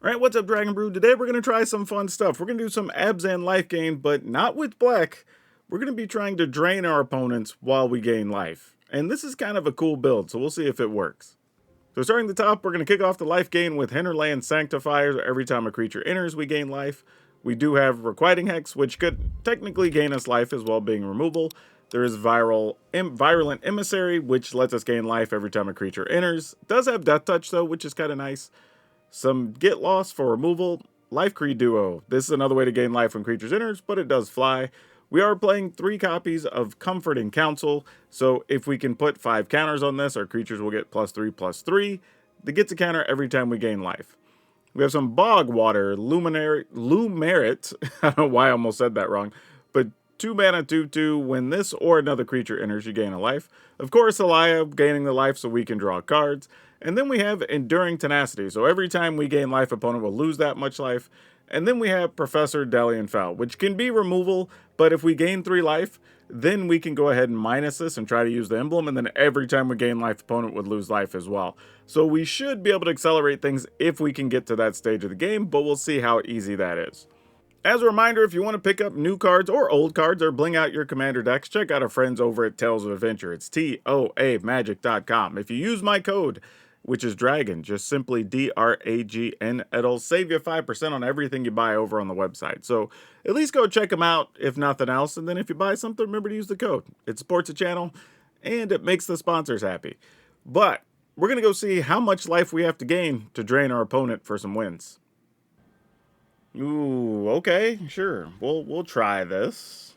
Alright, what's up, Dragon Brew? Today we're going to try some fun stuff. We're going to do some Abzan Life Gain, but not with black. We're going to be trying to drain our opponents while we gain life. And this is kind of a cool build, so we'll see if it works. So starting at the top, we're going to kick off the life gain with Hinterland Sanctifiers. Every time a creature enters, we gain life. We do have Requiting Hex, which could technically gain us life as well, being removal. There is Virulent Emissary, which lets us gain life every time a creature enters. It does have Death Touch, though, which is kind of nice. Some Get Lost for removal. Life Creed Duo. This is another way to gain life when creatures enters, but it does fly. We are playing 3 copies of Comforting Counsel, so if we can put 5 counters on this, our creatures will get +3/+3. That gets a counter every time we gain life. We have some Bog Water Lumerit. I don't know why I almost said that wrong, but 2 mana 2/2. When this or another creature enters, you gain a life. Of course, Elia gaining the life so we can draw cards. And then we have Enduring Tenacity. So every time we gain life, opponent will lose that much life. And then we have Professor Delian Fel, which can be removal, but if we gain 3 life, then we can go ahead and minus this and try to use the emblem, and then every time we gain life, opponent would lose life as well. So we should be able to accelerate things if we can get to that stage of the game, but we'll see how easy that is. As a reminder, if you want to pick up new cards or old cards or bling out your commander decks, check out our friends over at Tales of Adventure. It's TOAMagic.com. If you use my code, which is Dragon, just simply DRAGN, it'll save you 5% on everything you buy over on the website. So at least go check them out, if nothing else. And then if you buy something, remember to use the code. It supports the channel, and it makes the sponsors happy. But we're going to go see how much life we have to gain to drain our opponent for some wins. Ooh, okay, sure. We'll try this.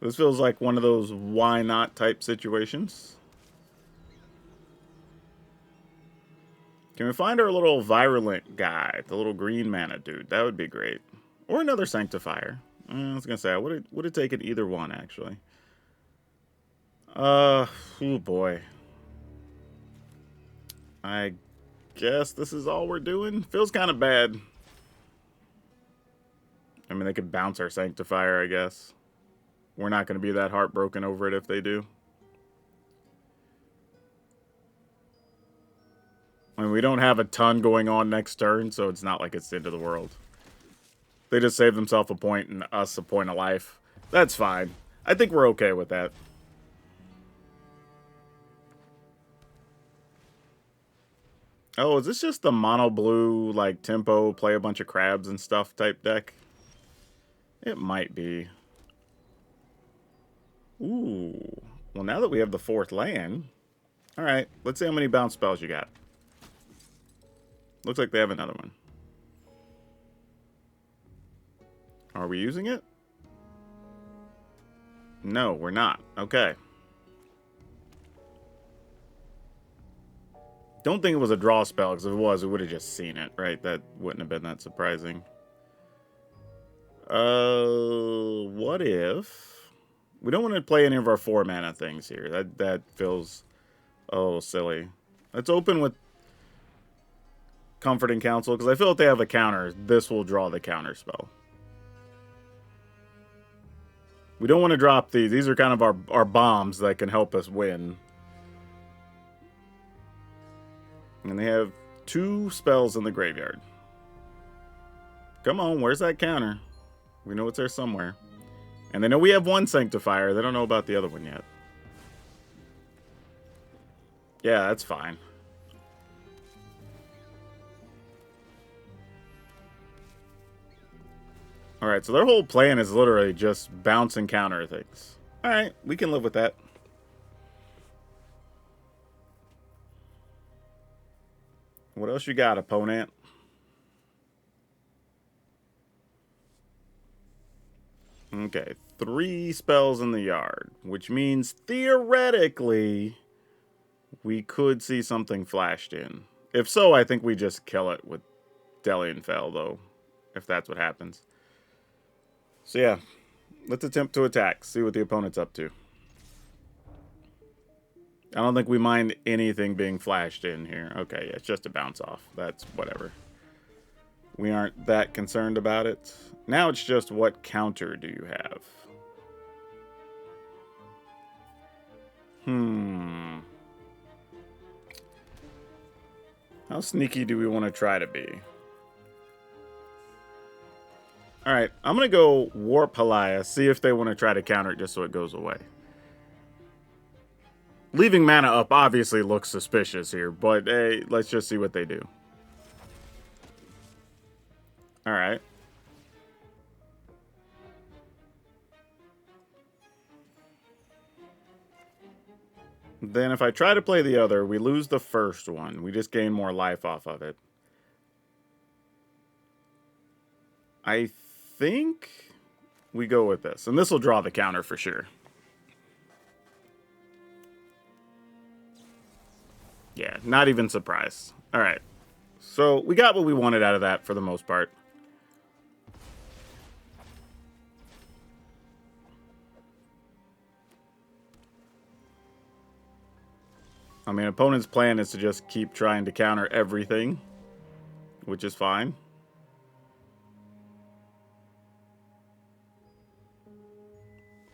This feels like one of those why not type situations. Can we find our little virulent guy, the little green mana dude? That would be great. Or another Sanctifier. I was gonna say I would have taken either one actually. Oh boy. I guess this is all we're doing. Feels kind of bad. I mean, they could bounce our Sanctifier, I guess. We're not going to be that heartbroken over it if they do. I mean, we don't have a ton going on next turn, so it's not like it's the end of the world. They just saved themselves a point and us a point of life. That's fine. I think we're okay with that. Oh, is this just the mono blue, like, tempo, play a bunch of crabs and stuff type deck? It might be. Ooh. Well, now that we have the 4th land... Alright, let's see how many bounce spells you got. Looks like they have another one. Are we using it? No, we're not. Okay. Don't think it was a draw spell, because if it was, we would have just seen it, right? That wouldn't have been that surprising. What if... We don't want to play any of our 4 mana things here. That feels a little silly. Let's open with Comforting Counsel, because I feel if they have a counter, this will draw the counter spell. We don't want to drop these. These are kind of our bombs that can help us win. And they have 2 spells in the graveyard. Come on, where's that counter? We know it's there somewhere. And they know we have 1 Sanctifier. They don't know about the other one yet. Yeah, that's fine. Alright, so their whole plan is literally just bounce and counter things. Alright, we can live with that. What else you got, opponent? Okay, 3 spells in the yard, which means theoretically we could see something flashed in. If so, I think we just kill it with Delian Fel, though, if that's what happens. So yeah, let's attempt to attack, see what the opponent's up to. I don't think we mind anything being flashed in here. Okay, yeah, it's just a bounce off. That's whatever. We aren't that concerned about it. Now it's just what counter do you have? How sneaky do we want to try to be? Alright, I'm going to go Warp Halaya, see if they want to try to counter it just so it goes away. Leaving mana up obviously looks suspicious here, but hey, let's just see what they do. Alright. Then if I try to play the other, we lose the first one. We just gain more life off of it. I think we go with this. And this will draw the counter for sure. Yeah, not even surprised. Alright. So we got what we wanted out of that for the most part. I mean, opponent's plan is to just keep trying to counter everything, which is fine.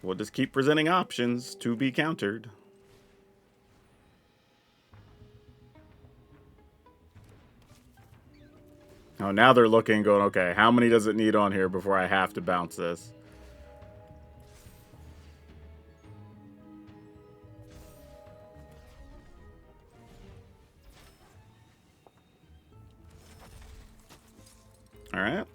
We'll just keep presenting options to be countered. Oh, now they're looking, going, okay, how many does it need on here before I have to bounce this? All right.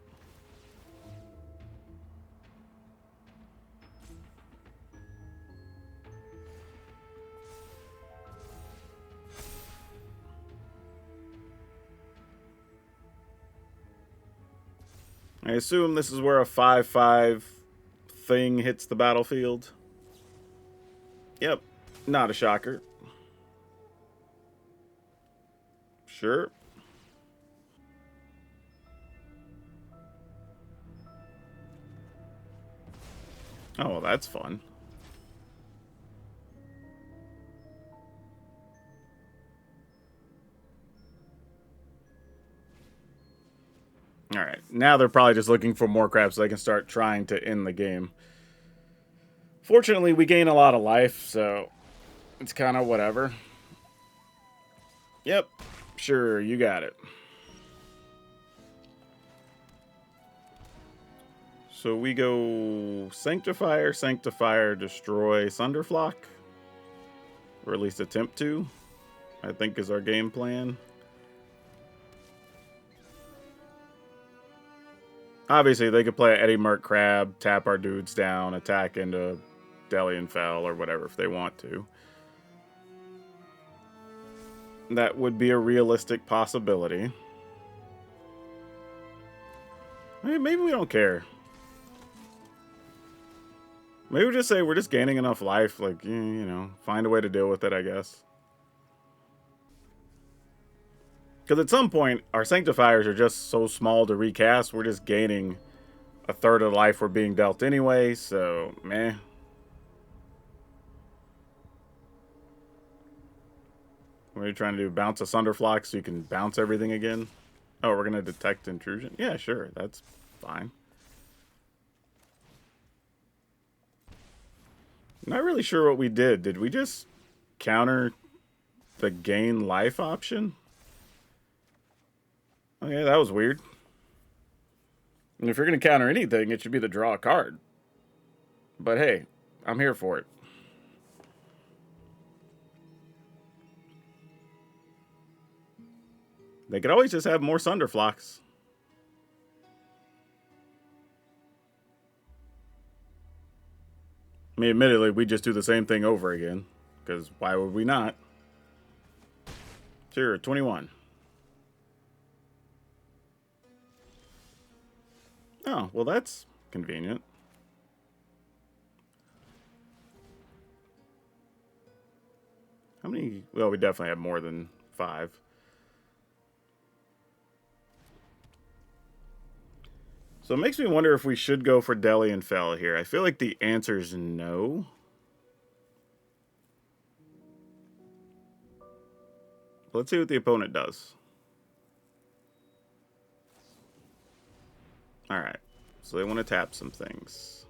I assume this is where a 5/5 thing hits the battlefield. Yep, not a shocker. Sure. Oh, well, that's fun. Alright, now they're probably just looking for more crap so they can start trying to end the game. Fortunately, we gain a lot of life, so it's kind of whatever. Yep, sure, you got it. So we go Sanctifier, Sanctifier, Destroy, Sunderflock. Or at least attempt to, I think is our game plan. Obviously, they could play Eddie Merc Crab, tap our dudes down, attack into Delian Fell or whatever if they want to. That would be a realistic possibility. Maybe we don't care. Maybe we just say we're just gaining enough life, like, you know, find a way to deal with it, I guess. Because at some point, our Sanctifiers are just so small to recast, we're just gaining a third of the life we're being dealt anyway, so, meh. What are you trying to do? Bounce a Sunderflock so you can bounce everything again? Oh, we're going to detect intrusion? Yeah, sure, that's fine. Not really sure what we did. Did we just counter the gain life option? Okay, that was weird. And if you're going to counter anything, it should be the draw a card. But hey, I'm here for it. They could always just have more Sunderflocks. I mean, admittedly, we just do the same thing over again. Because why would we not? Sure, 21. Oh, well, that's convenient. How many? Well, we definitely have more than 5. So it makes me wonder if we should go for Delian Fell here. I feel like the answer is no. Let's see what the opponent does. Alright. So they want to tap some things.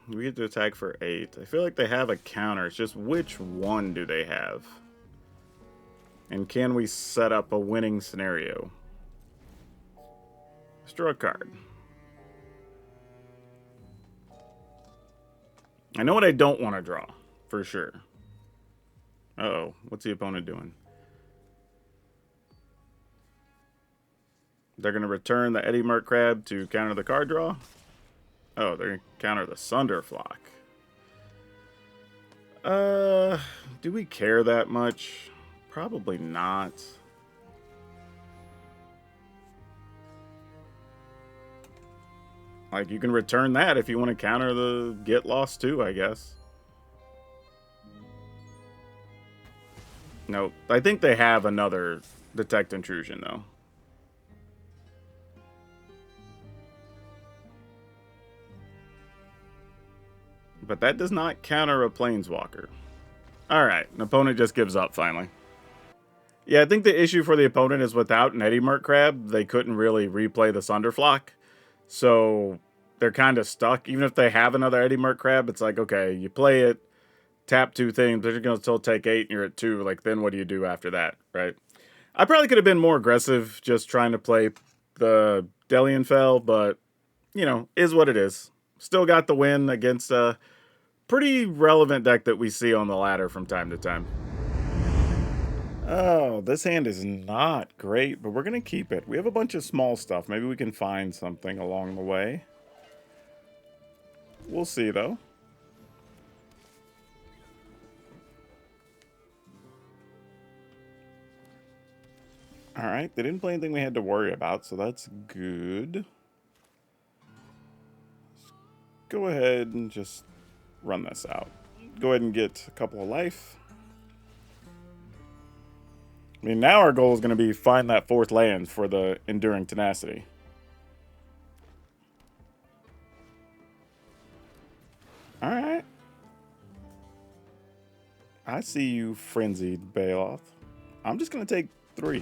We get to attack for 8. I feel like they have a counter. It's just which one do they have? And can we set up a winning scenario? Let's draw a card. I know what I don't want to draw, for sure. Uh-oh, what's the opponent doing? They're going to return the Eddy Merc Crab to counter the card draw? Oh, they're going to counter the Sunderflock. Do we care that much? Probably not. Like, you can return that if you want to counter the Get Lost too, I guess. Nope. I think they have another Detect Intrusion, though. But that does not counter a Planeswalker. Alright, an opponent just gives up, finally. Yeah, I think the issue for the opponent is without an Eddy Merc Crab, they couldn't really replay the Sunderflock. So they're kind of stuck. Even if they have another Eddy Merc Crab, it's like, okay, you play it, tap 2 things, but you're going to still take 8 and you're at 2. Like, then what do you do after that, right? I probably could have been more aggressive just trying to play the Delian Fell, but, you know, is what it is. Still got the win against a pretty relevant deck that we see on the ladder from time to time. Oh, this hand is not great, but we're going to keep it. We have a bunch of small stuff. Maybe we can find something along the way. We'll see, though. Alright, they didn't play anything we had to worry about, so that's good. Let's go ahead and just run this out. Go ahead and get a couple of life. I mean, now our goal is going to be find that 4th land for the Enduring Tenacity. Alright. I see you, Frenzied Baloth. I'm just going to take 3. I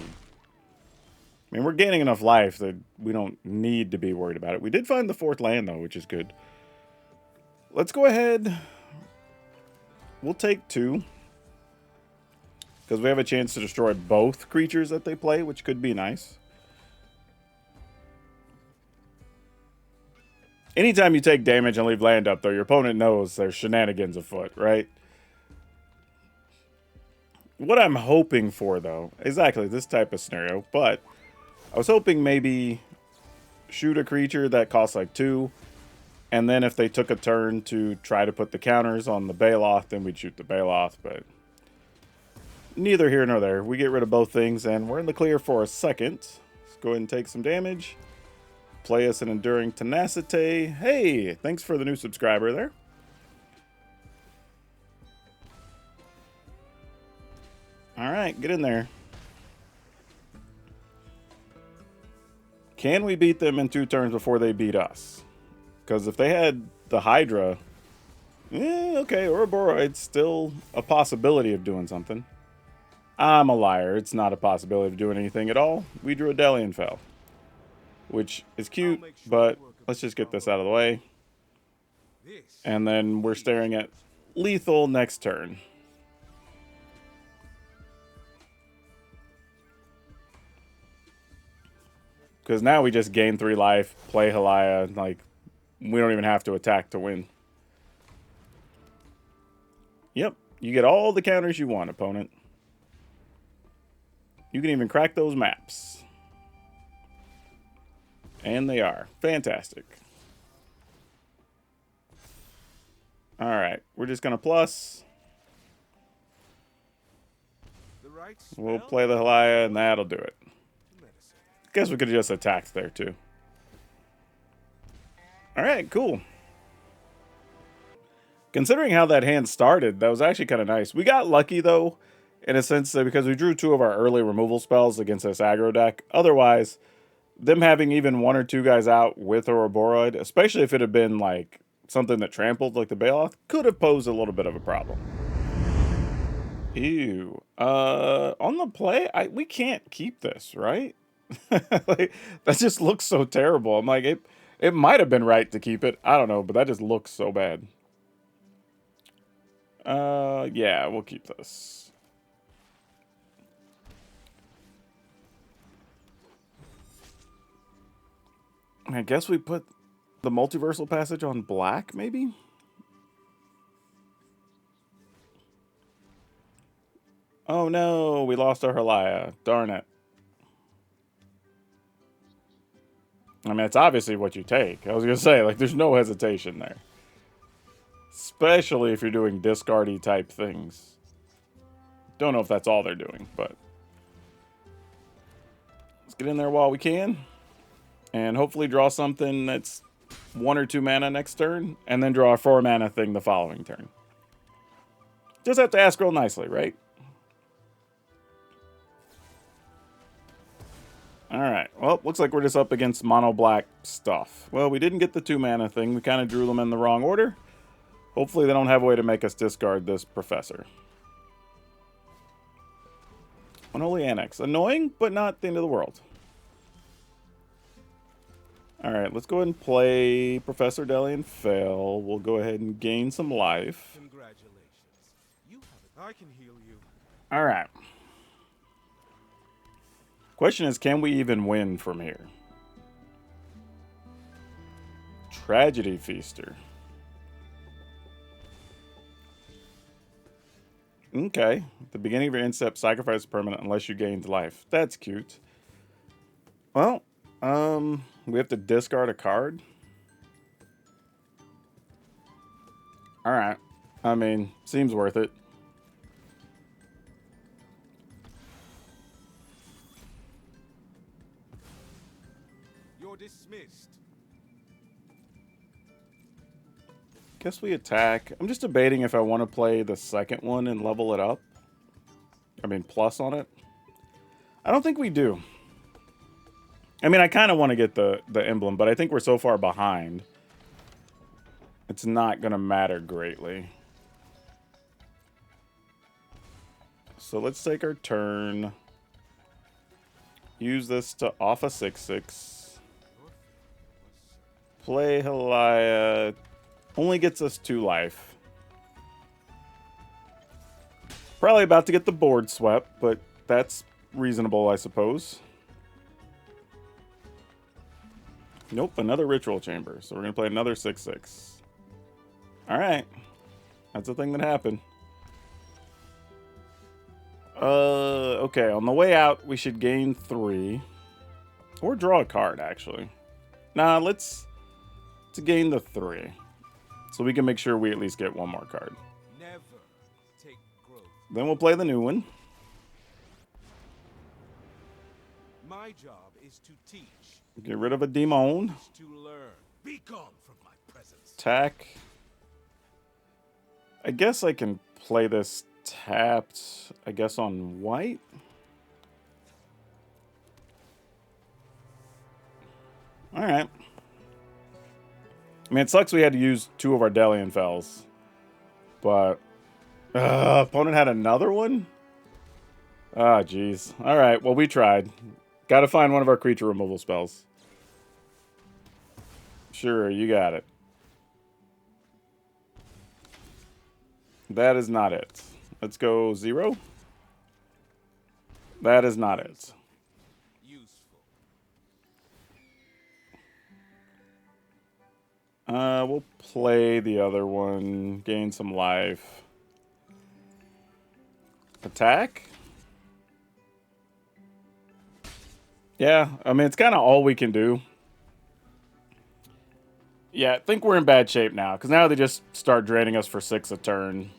mean, we're gaining enough life that we don't need to be worried about it. We did find the 4th land, though, which is good. Let's go ahead. We'll take 2. Because we have a chance to destroy both creatures that they play, which could be nice. Anytime you take damage and leave land up, though, your opponent knows there's shenanigans afoot, right? What I'm hoping for, though, exactly this type of scenario, but I was hoping maybe shoot a creature that costs like 2, and then if they took a turn to try to put the counters on the Baloth, then we'd shoot the Baloth, but neither here nor there. We get rid of both things, and we're in the clear for a second. Let's go ahead and take some damage. Play us an Enduring Tenacity. Hey, thanks for the new subscriber there. Alright, get in there. Can we beat them in 2 turns before they beat us? Because if they had the Hydra, okay, Ouroboros, still a possibility of doing something. I'm a liar. It's not a possibility of doing anything at all. We drew a Delian Fell, which is cute, but let's just get this out of the way. And then we're staring at lethal next turn. Because now we just gain 3 life, play Halaya, like, we don't even have to attack to win. Yep, you get all the counters you want, opponent. You can even crack those maps. And they are. Fantastic. Alright, we're just going to plus. We'll play the Halaya, and that'll do it. Guess we could have just attacked there, too. Alright, cool. Considering how that hand started, that was actually kind of nice. We got lucky, though, in a sense that because we drew 2 of our early removal spells against this aggro deck. Otherwise, them having even 1 or 2 guys out with Ouroboros, especially if it had been, like, something that trampled, like the Baloth, could have posed a little bit of a problem. Ew. On the play, we can't keep this, right? Like, that just looks so terrible. I'm like, it It might have been right to keep it. I don't know, but that just looks so bad. Yeah, we'll keep this. I guess we put the multiversal passage on black, maybe? Oh no, we lost our Herlia. Darn it. I mean, it's obviously what you take. I was going to say, like, there's no hesitation there. Especially if you're doing discardy type things. Don't know if that's all they're doing, but let's get in there while we can. And hopefully draw something that's 1 or 2 mana next turn. And then draw a 4 mana thing the following turn. Just have to ask real nicely, right? Alright, well, looks like we're just up against mono-black stuff. Well, we didn't get the 2 mana thing. We kind of drew them in the wrong order. Hopefully they don't have a way to make us discard this Professor. Unholy Annex. Annoying, but not the end of the world. Alright, let's go ahead and play Professor Delian Fail. We'll go ahead and gain some life. Congratulations. You have it. I can heal you. Alright. Question is, can we even win from here? Tragedy Feaster. Okay. At the beginning of your end step, sacrifice a permanent unless you gained life. That's cute. Well, we have to discard a card. Alright. I mean, seems worth it. You're dismissed. Guess we attack. I'm just debating if I want to play the second one and level it up. I mean, plus on it. I don't think we do. I mean, I kind of want to get the emblem, but I think we're so far behind. It's not going to matter greatly. So let's take our turn. Use this to off a 6/6. Play Herlia. Only gets us 2 life. Probably about to get the board swept, but that's reasonable, I suppose. Nope, another Ritual Chamber. So we're going to play another 6/6. Alright. That's a thing that happened. Okay, on the way out, we should gain 3. Or draw a card, actually. Nah, let's gain the 3. So we can make sure we at least get 1 more card. Never take growth. Then we'll play the new one. My job is to teach. Get rid of a demon. To learn. Be gone from my presence. Attack. I guess I can play this tapped, I guess, on white. Alright. I mean, it sucks we had to use 2 of our Delian Fells. But, opponent had another one? Ah, jeez. Alright, well, we tried. Gotta find one of our creature removal spells. Sure, you got it. That is not it. Let's go 0. That is not it. Useful. We'll play the other one. Gain some life. Attack? Yeah, I mean, it's kind of all we can do. Yeah, I think we're in bad shape now, because now they just start draining us for 6 a turn.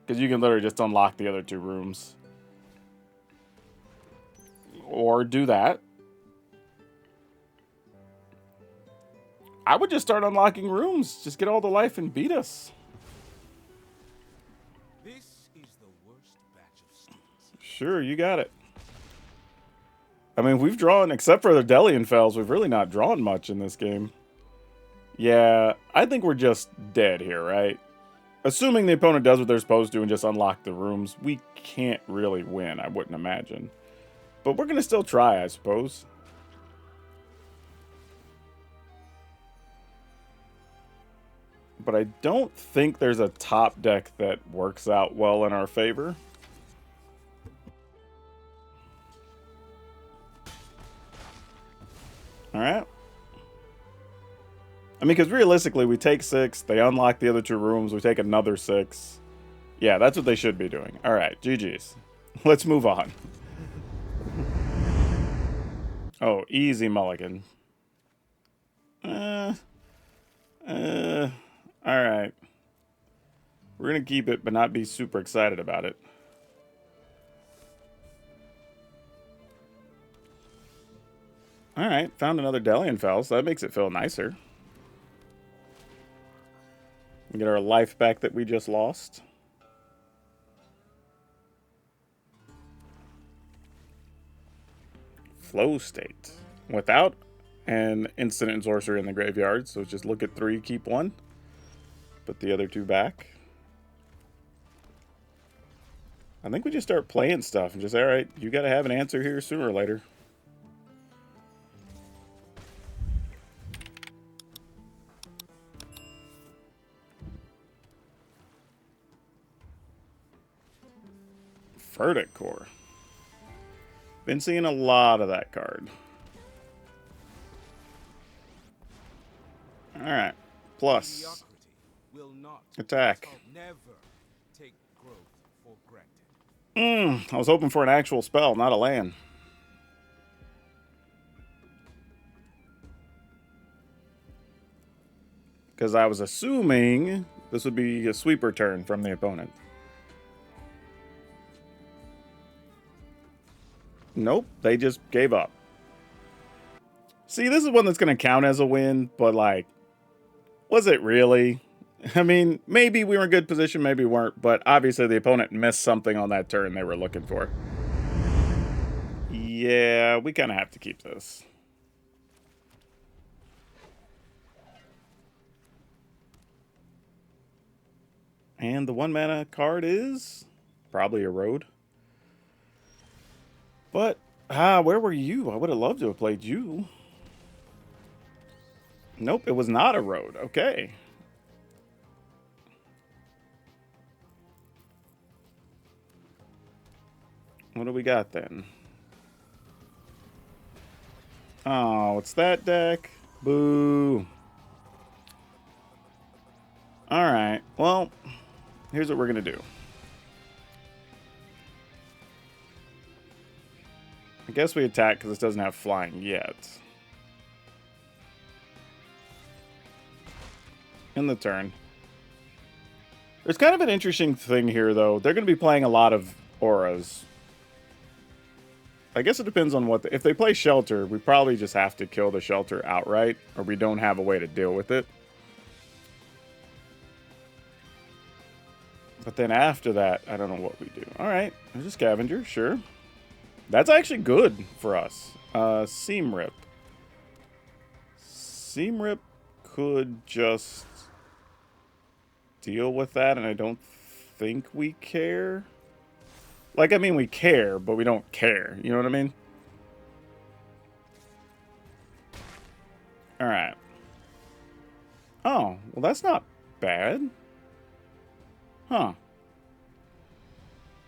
Because you can literally just unlock the other 2 rooms. Or do that. I would just start unlocking rooms. Just get all the life and beat us. This is the worst batch of students. Sure, you got it. I mean, we've drawn, except for the Delian Fells, we've really not drawn much in this game. Yeah, I think we're just dead here, right? Assuming the opponent does what they're supposed to and just unlock the rooms, we can't really win, I wouldn't imagine. But we're going to still try, I suppose. But I don't think there's a top deck that works out well in our favor. Alright. I mean, because realistically, we take 6, they unlock the other 2 rooms, we take another 6. Yeah, that's what they should be doing. Alright, GG's. Let's move on. Oh, easy mulligan. Alright. We're gonna keep it, but not be super excited about it. Alright, found another Delian Fel, so that makes it feel nicer. Get our life back that we just lost. Flow state. Without an instant and sorcery in the graveyard, so just look at 3, keep 1. Put the other 2 back. I think we just start playing stuff and just, alright, you gotta have an answer here sooner or later. Verdict Core. Been seeing a lot of that card. Alright. Plus. Attack. I was hoping for an actual spell, not a land. Because I was assuming this would be a sweeper turn from the opponent. Nope, they just gave up. See, this is one that's going to count as a win, but like, was it really? I mean, maybe we were in good position, maybe we weren't, but obviously the opponent missed something on that turn they were looking for. Yeah, we kind of have to keep this. And the 1 mana card is probably a road. But, where were you? I would have loved to have played you. Nope, it was not a road. Okay. What do we got then? Oh, it's that deck. Boo. Alright, well, here's what we're going to do. I guess we attack because this doesn't have flying yet. In the turn. There's kind of an interesting thing here, though. They're going to be playing a lot of auras. I guess it depends on what... if they play Shelter, we probably just have to kill the Shelter outright, or we don't have a way to deal with it. But then after that, I don't know what we do. Alright, there's a Scavenger, sure. That's actually good for us. Seam Rip. Seam Rip could just deal with that, and I don't think we care. Like, I mean, we care, but we don't care. You know what I mean? Alright. Oh, well, that's not bad. Huh.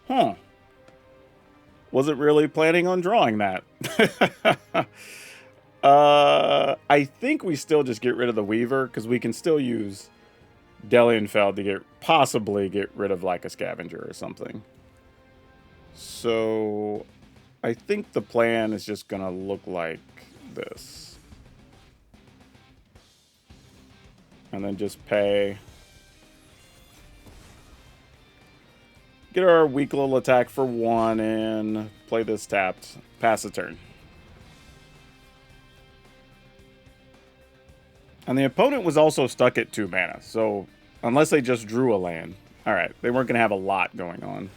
Huh. Wasn't really planning on drawing that. I think we still just get rid of the Weaver, because we can still use Delian Fel to possibly get rid of, like, a Scavenger or something. So, I think the plan is just going to look like this. And then just pay. Get our weak little attack for 1 and play this tapped. Pass the turn. And the opponent was also stuck at 2 mana. So, unless they just drew a land. Alright, they weren't going to have a lot going on.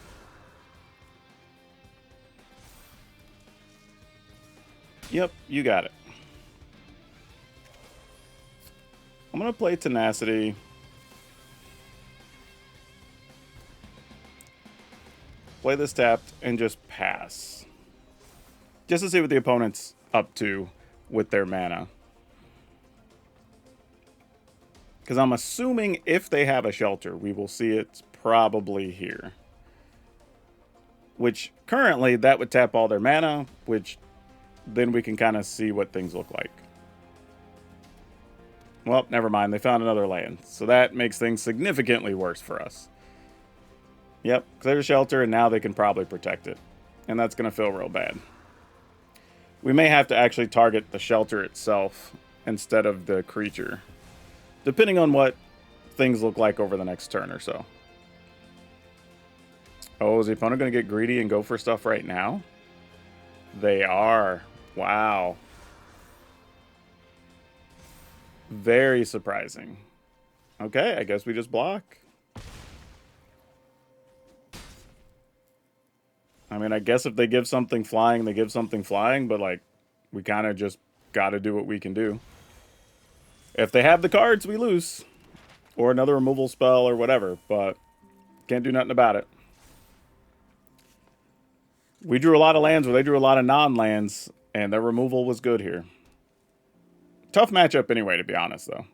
Yep, you got it. I'm going to play Tenacity. Play this tapped and just pass. Just to see what the opponent's up to with their mana. Because I'm assuming if they have a shelter, we will see it probably here. Which, currently, that would tap all their mana, which then we can kind of see what things look like. Well, never mind. They found another land. So that makes things significantly worse for us. Yep, clear shelter, and now they can probably protect it. And that's going to feel real bad. We may have to actually target the shelter itself instead of the creature, depending on what things look like over the next turn or so. Oh, is the opponent going to get greedy and go for stuff right now? They are. Wow. Very surprising. Okay, I guess we just block. I mean, I guess if they give something flying, they give something flying, but, like, we kind of just got to do what we can do. If they have the cards, we lose. Or another removal spell or whatever, but can't do nothing about it. We drew a lot of lands where they drew a lot of non-lands, and their removal was good here. Tough matchup anyway, to be honest, though.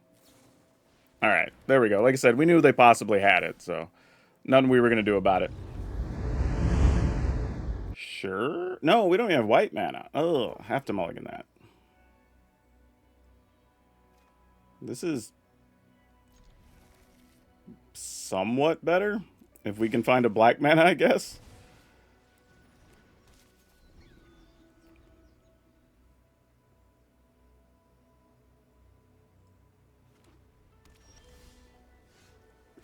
Alright, there we go. Like I said, we knew they possibly had it, so nothing we were going to do about it. Sure. No, we don't even have white mana. Oh, have to mulligan that. This is somewhat better. If we can find a black mana, I guess.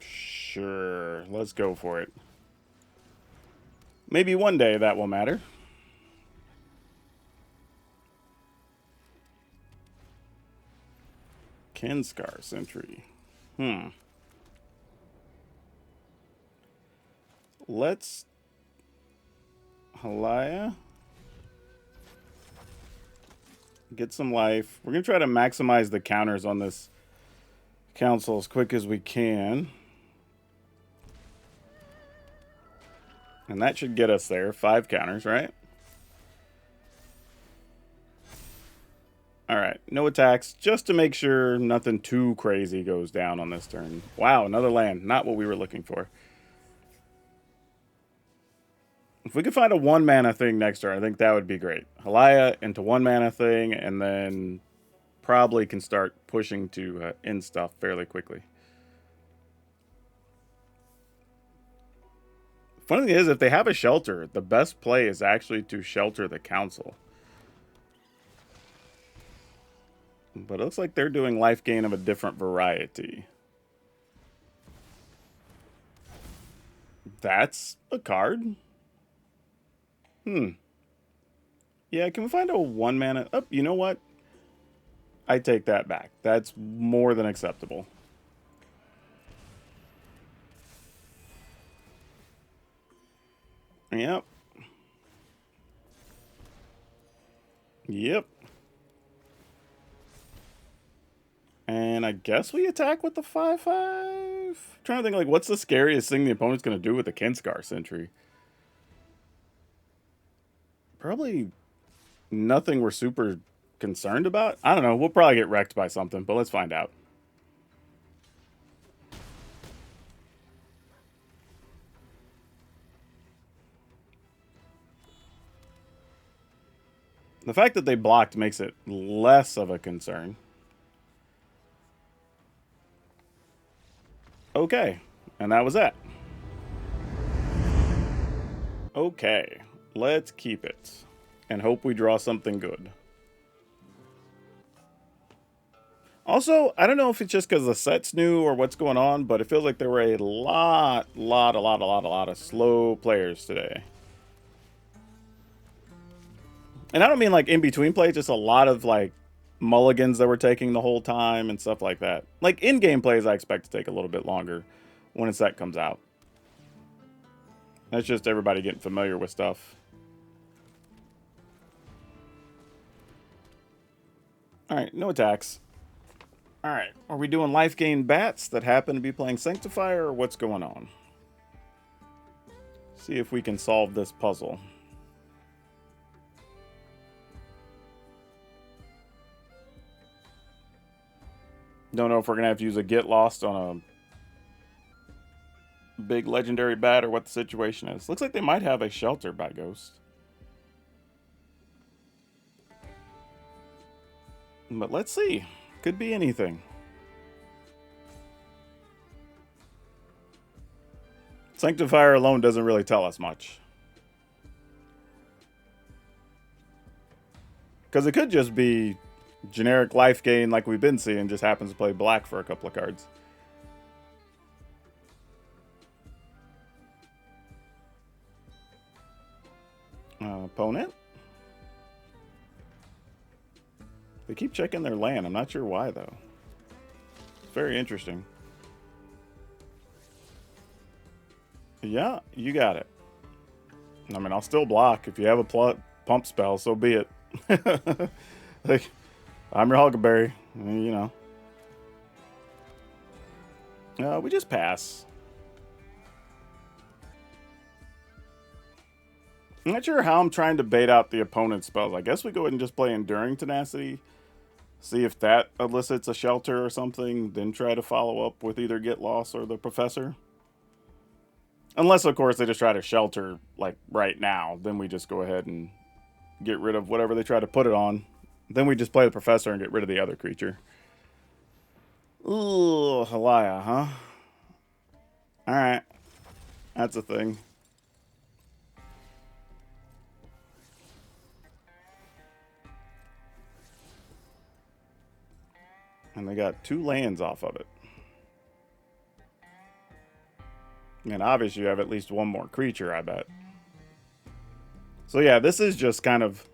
Sure. Let's go for it. Maybe one day that will matter. Kinscar Sentry. Let's... Halaya. Get some life. We're going to try to maximize the counters on this council as quick as we can. And that should get us there. 5 counters, right? Alright, no attacks. Just to make sure nothing too crazy goes down on this turn. Wow, another land. Not what we were looking for. If we could find a 1 mana thing next turn, I think that would be great. Halaya into 1 mana thing, and then probably can start pushing to end stuff fairly quickly. Funny thing is, if they have a shelter, the best play is actually to shelter the council. But it looks like they're doing life gain of a different variety. That's a card. Yeah, can we find a 1 mana? Oh, you know what? I take that back. That's more than acceptable. Yep. Yep. And I guess we attack with the 5/5. Trying to think, like, what's the scariest thing the opponent's going to do with the Kinscar Sentry? Probably nothing we're super concerned about. I don't know. We'll probably get wrecked by something, but let's find out. The fact that they blocked makes it less of a concern. Okay, and that was that. Okay, let's keep it and hope we draw something good. Also, I don't know if it's just because the set's new or what's going on, but it feels like there were a lot of slow players today. And I don't mean like in between plays, just a lot of like mulligans that were taking the whole time and stuff like that. Like in-game plays, I expect to take a little bit longer when a set comes out. That's just everybody getting familiar with stuff. Alright, no attacks. Alright, are we doing life gain bats that happen to be playing Sanctifier, or what's going on? See if we can solve this puzzle. Don't know if we're going to have to use a Get Lost on a big legendary bat or what the situation is. Looks like they might have a Shelter by Ghost. But let's see. Could be anything. Sanctifier alone doesn't really tell us much. Because it could just be generic life gain like we've been seeing, just happens to play black for a couple of cards. Opponent? They keep checking their land. I'm not sure why, though. It's very interesting. Yeah, you got it. I mean, I'll still block. If you have a pump spell, so be it. Like, I'm your Huckleberry, you know. We just pass. I'm not sure how I'm trying to bait out the opponent's spells. I guess we go ahead and just play Enduring Tenacity. See if that elicits a Shelter or something. Then try to follow up with either Get Lost or the Professor. Unless, of course, they just try to Shelter, like, right now. Then we just go ahead and get rid of whatever they try to put it on. Then we just play the Professor and get rid of the other creature. Ooh, Halaya, huh? Alright. That's a thing. And they got 2 lands off of it. And obviously you have at least 1 more creature, I bet. So yeah, this is just kind of,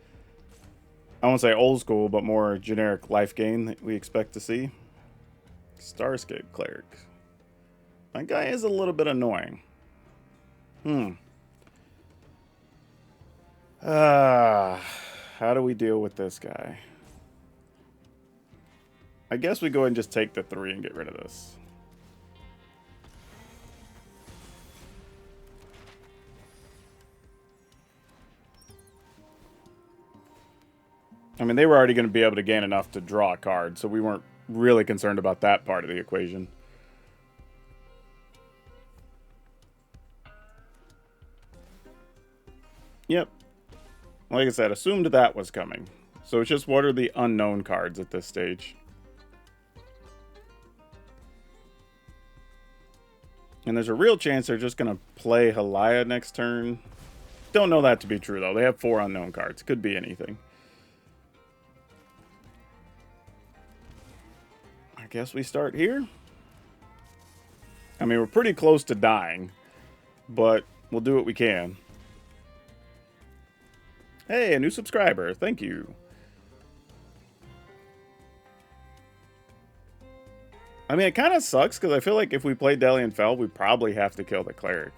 I won't say old school, but more generic life gain that we expect to see. Starscape Cleric. That guy is a little bit annoying. How do we deal with this guy? I guess we go ahead and just take the 3 and get rid of this. I mean, they were already going to be able to gain enough to draw a card, so we weren't really concerned about that part of the equation. Yep. Like I said, assumed that was coming. So it's just what are the unknown cards at this stage. And there's a real chance they're just going to play Halaya next turn. Don't know that to be true, though. They have 4 unknown cards. Could be anything. I guess we start here. I mean, we're pretty close to dying, but we'll do what we can. Hey, a new subscriber. Thank you. I mean, it kind of sucks because I feel like if we play Delian Fel, we probably have to kill the Cleric.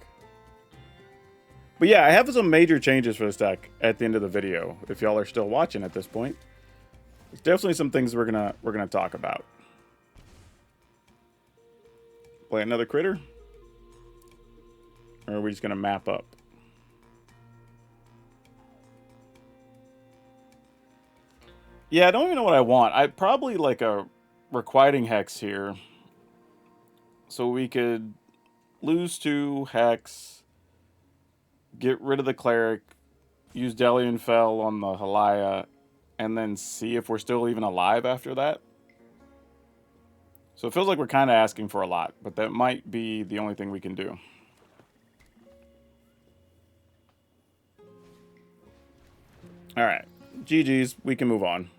But yeah, I have some major changes for this deck at the end of the video. If y'all are still watching at this point, there's definitely some things we're gonna talk about. Play another critter, or are we just gonna map up? Yeah, I don't even know what I want. I'd probably like a Requiting Hex here, so we could lose 2 Hex, get rid of the Cleric, use Delian Fel on the Halaya, and then see if we're still even alive after that. So it feels like we're kind of asking for a lot, but that might be the only thing we can do. Alright, GG's, we can move on.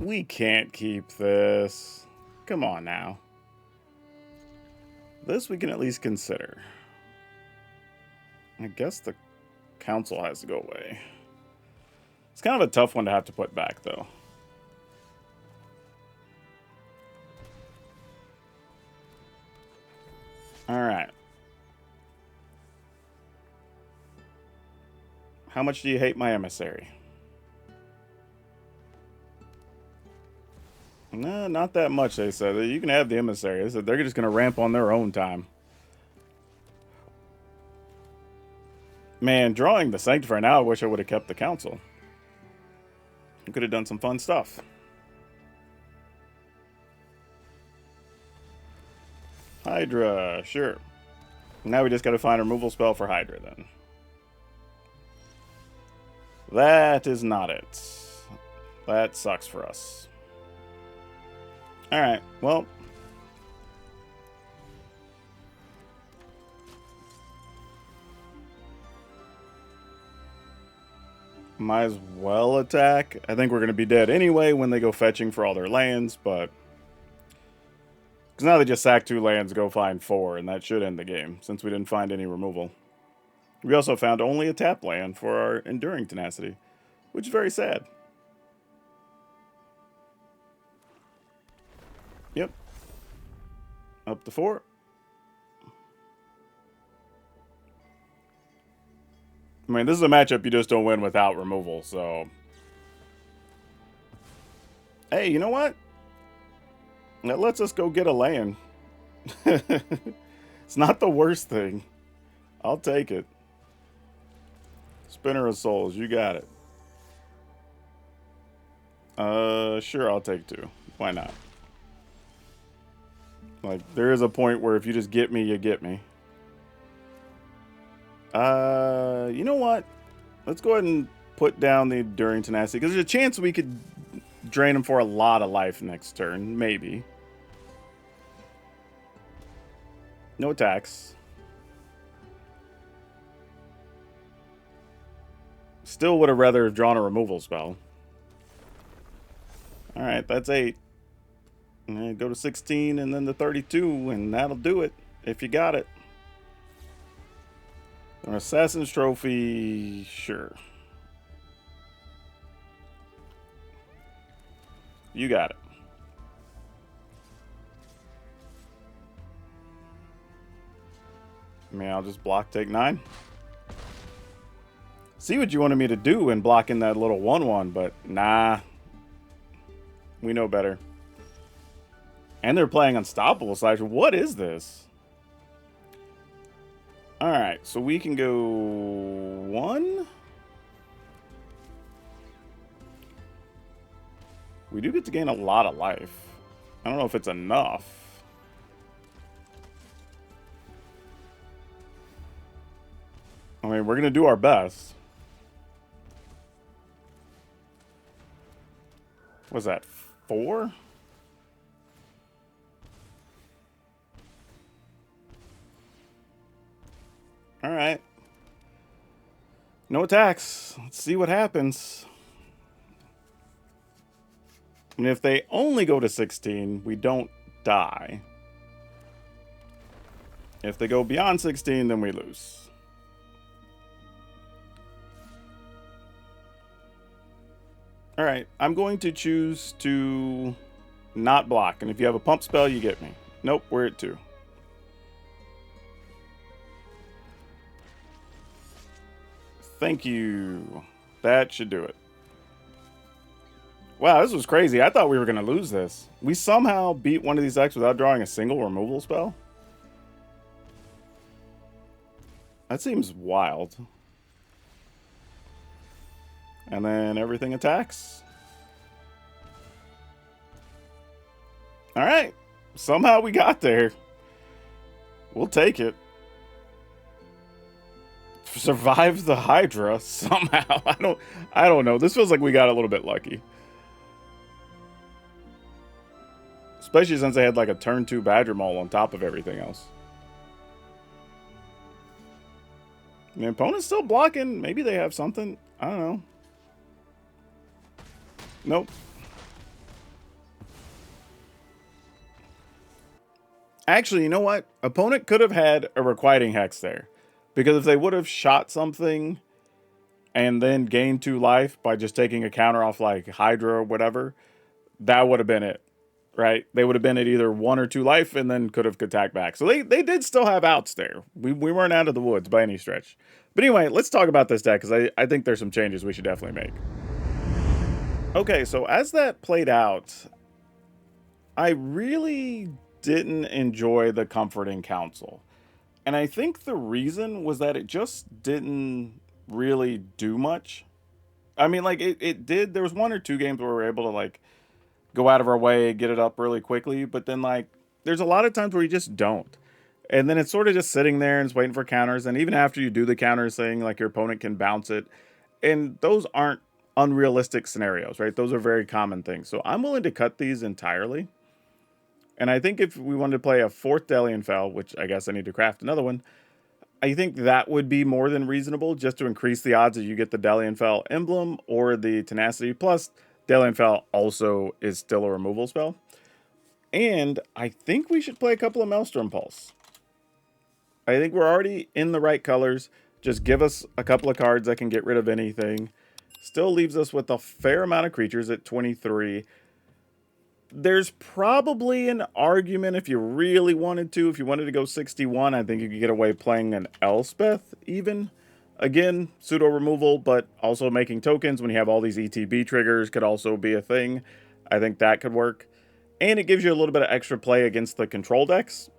We can't keep this. Come on now. This we can at least consider. I guess the council has to go away. It's kind of a tough one to have to put back, though. Alright. How much do you hate my emissary? No, not that much, they said. You can have the emissary. They said they're just going to ramp on their own time. Man, drawing the Sanctifier now, I wish I would have kept the council. We could have done some fun stuff. Hydra, sure. Now we just gotta find a removal spell for Hydra then. That is not it. That sucks for us. Alright, well. Might as well attack. I think we're going to be dead anyway when they go fetching for all their lands, but... Because now they just sack 2 lands, go find 4, and that should end the game, since we didn't find any removal. We also found only a tap land for our Enduring Tenacity, which is very sad. Yep. Up to 4. I mean, this is a matchup you just don't win without removal, so... Hey, you know what? That lets us go get a land. It's not the worst thing. I'll take it. Spinner of Souls, you got it. Sure, I'll take 2. Why not? Like, there is a point where if you just get me, you get me. You know what? Let's go ahead and put down the Enduring Tenacity, because there's a chance we could drain him for a lot of life next turn. Maybe. No attacks. Still would have rather drawn a removal spell. Alright, that's 8. And go to 16 and then the 32, and that'll do it if you got it. An Assassin's Trophy, sure. You got it. I mean, I'll just block, take 9. See what you wanted me to do in blocking that little 1/1, but nah. We know better. And they're playing Unstoppable Slash. What is this? Alright, so we can go 1. We do get to gain a lot of life. I don't know if it's enough. I mean, we're going to do our best. Was that 4? Alright. No attacks. Let's see what happens. And if they only go to 16, we don't die. If they go beyond 16, then we lose. Alright, I'm going to choose to not block. And if you have a pump spell, you get me. Nope, we're at 2. Thank you. That should do it. Wow, this was crazy. I thought we were going to lose this. We somehow beat one of these decks without drawing a single removal spell? That seems wild. And then everything attacks. Alright. Somehow we got there. We'll take it. Survived the Hydra somehow. I don't know. This feels like we got a little bit lucky. Especially since they had like a turn 2 Badger Maul on top of everything else. The opponent's still blocking. Maybe they have something. I don't know. Nope. Actually, you know what? Opponent could have had a Requiting Hex there. Because if they would have shot something and then gained 2 life by just taking a counter off like Hydra or whatever, that would have been it. Right? They would have been at either 1 or 2 life and then could have attacked back. So they did still have outs there. We weren't out of the woods by any stretch. But anyway, let's talk about this deck because I think there's some changes we should definitely make. Okay, so as that played out, I really didn't enjoy the Comforting Counsel. And I think the reason was that it just didn't really do much. I mean, like, it did. There was 1 or 2 games where we were able to, like, go out of our way, get it up really quickly. But then, like, there's a lot of times where you just don't. And then it's sort of just sitting there and it's waiting for counters. And even after you do the counters thing, like, your opponent can bounce it. And those aren't unrealistic scenarios, right? Those are very common things. So I'm willing to cut these entirely. And I think if we wanted to play a 4th Delian Fel, which I guess I need to craft another one, I think that would be more than reasonable just to increase the odds that you get the Delian Fel emblem or the Tenacity. Plus, Delian Fel also is still a removal spell. And I think we should play a couple of Maelstrom Pulse. I think we're already in the right colors. Just give us a couple of cards that can get rid of anything. Still leaves us with a fair amount of creatures at 23. There's probably an argument if you really wanted to. If you wanted to go 61, I think you could get away playing an Elspeth even. Again, pseudo removal, but also making tokens when you have all these ETB triggers could also be a thing. I think that could work. And it gives you a little bit of extra play against the control decks,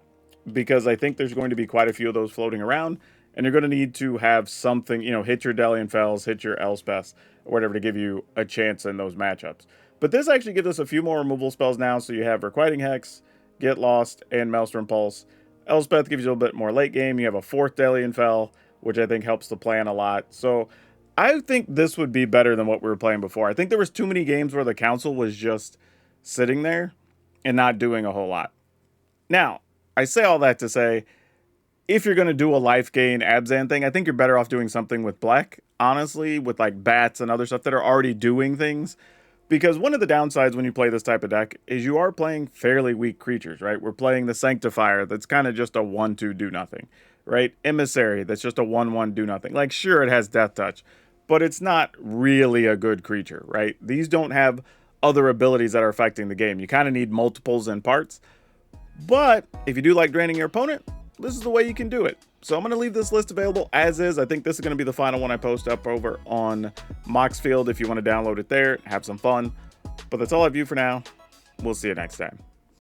because I think there's going to be quite a few of those floating around. And you're going to need to have something, you know, hit your Delian Fels, hit your Elspeths, or whatever to give you a chance in those matchups. But this actually gives us a few more removal spells now. So you have Requiting Hex, Get Lost, and Maelstrom Pulse. Elspeth gives you a little bit more late game. You have a 4th Delian Fel, which I think helps the plan a lot. So I think this would be better than what we were playing before. I think there was too many games where the council was just sitting there and not doing a whole lot. Now, I say all that to say, if you're going to do a life gain Abzan thing, I think you're better off doing something with black, honestly, with like bats and other stuff that are already doing things. Because one of the downsides when you play this type of deck is you are playing fairly weak creatures, right? We're playing the Sanctifier that's kind of just a 1/2 do nothing, right? Emissary that's just a 1/1 do nothing. Like, sure, it has Death Touch, but it's not really a good creature, right? These don't have other abilities that are affecting the game. You kind of need multiples and parts. But if you do like draining your opponent, this is the way you can do it. So I'm going to leave this list available as is. I think this is going to be the final one I post up over on Moxfield if you want to download it there, have some fun. But that's all I have for now. We'll see you next time.